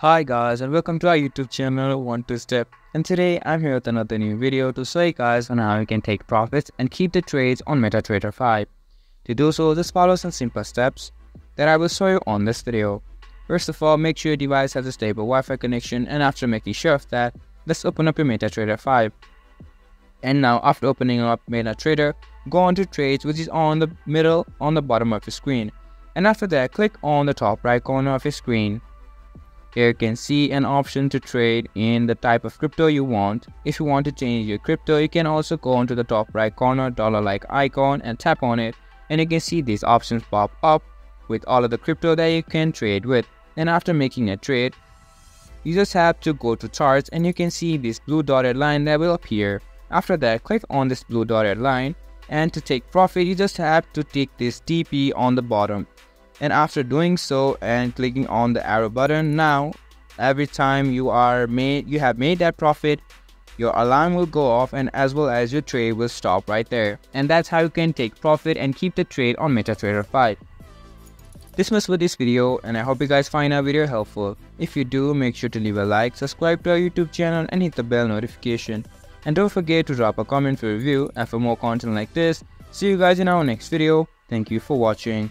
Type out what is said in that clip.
Hi guys, and welcome to our YouTube channel 1-2step, and today I'm here with another new video to show you guys on how you can take profits and keep the trades on MetaTrader 5. To do so, just follow some simple steps that I will show you on this video. First of all, make sure your device has a stable Wi-Fi connection, and after making sure of that, let's open up your MetaTrader 5. And now after opening up MetaTrader, go on to trades, which is on the bottom of your screen, and after that click on the top right corner of your screen. Here you can see an option to trade in the type of crypto you want. If you want to change your crypto, you can also go onto the top right corner $like icon and tap on it, and you can see these options pop up with all of the crypto that you can trade with. And after making a trade, you just have to go to charts, and you can see this blue dotted line that will appear. After that, click on this blue dotted line, and to take profit you just have to take this TP on the bottom. And after doing so and clicking on the arrow button, now every time you have made that profit, your alarm will go off, and as well as your trade will stop right there. And that's how you can take profit and keep the trade on MetaTrader 5. This was for this video, and I hope you guys find our video helpful. If you do, make sure to leave a like, subscribe to our YouTube channel and hit the bell notification. And don't forget to drop a comment for review and for more content like this. See you guys in our next video. Thank you for watching.